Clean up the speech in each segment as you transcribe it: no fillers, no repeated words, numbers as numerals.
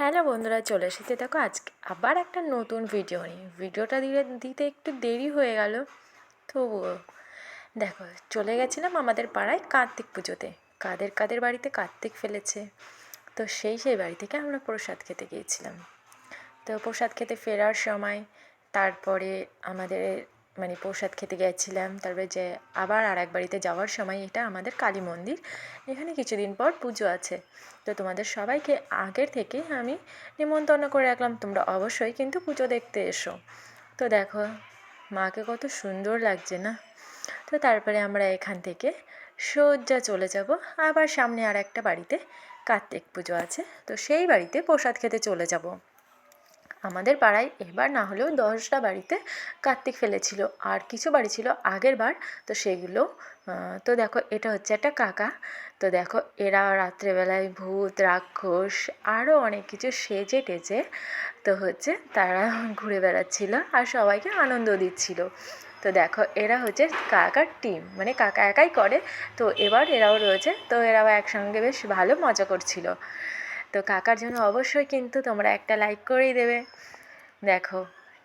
Hello বন্ধুরা, চলে এসেছি। দেখো আজকে আবার একটা নতুন ভিডিও নিয়ে। ভিডিওটা দিতে একটু দেরি হয়ে গেল, তবুও দেখো চলে গেছিলাম আমাদের পাড়ায় কার্তিক পুজোতে। কাদের কাদের বাড়িতে কার্তিক ফেলেছে, তো সেই বাড়ি থেকে আমরা প্রসাদ খেতে গিয়েছিলাম। তো প্রসাদ খেতে ফেরার সময় তারপরে আমাদের প্রসাদ খেতে গেছিলাম, তারপরে যে আবার আর এক বাড়িতে যাওয়ার সময়, এটা আমাদের কালী মন্দির, এখানে কিছুদিন পর পুজো আছে। তো তোমাদের সবাইকে আগের থেকে আমি নিমন্ত্রণ করে রাখলাম, তোমরা অবশ্যই কিন্তু পুজো দেখতে এসো। তো দেখো মাকে কত সুন্দর লাগছে না। তো তারপরে আমরা এখান থেকে সোজা চলে যাব আবার সামনে আর একটা বাড়িতে কার্তিক পুজো আছে, তো সেই বাড়িতে প্রসাদ খেতে চলে যাব। আমাদের পাড়ায় এবার না হলেও 10টা বাড়িতে কার্তিক ফেলেছিল, আর কিছু বাড়ি ছিল আগের বার, তো সেগুলো তো দেখো এটা হচ্ছে একটা কাকা। তো দেখো এরা রাত্রেবেলায় ভূত রাক্ষস আরও অনেক কিছু সেজে টেজে তো হচ্ছে তারা ঘুরে বেড়াচ্ছিল আর সবাইকে আনন্দ দিচ্ছিল। তো দেখো এরা হচ্ছে কাকার টিম, কাকা একাই করে, তো এবার এরাও রয়েছে, তো এরাও একসঙ্গে বেশ ভালো মজা করছিল। তো কাকার জন্য অবশ্যই কিন্তু তোমরা একটা লাইক করেই দেবে। দেখো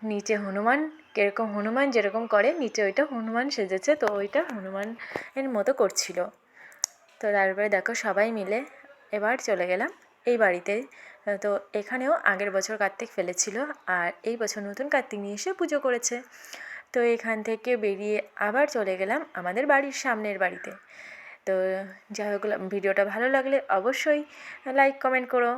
নিচে হনুমান, কীরকম হনুমান যেরকম করে নিচে ওইটা হনুমান সেজেছে, তো ওইটা হনুমানের মতো করছিল। তো তারপরে দেখো সবাই মিলে এবার চলে গেলাম এই বাড়িতে। তো এখানেও আগের বছর কার্তিক ফেলেছিল, আর এই বছর নতুন কার্তিক নিয়ে এসে পুজো করেছে। তো এখান থেকে বেরিয়ে আবার চলে গেলাম আমাদের বাড়ির সামনের বাড়িতে। তো যাই হোক, ভিডিওটা ভালো লাগলে অবশ্যই লাইক কমেন্ট করো।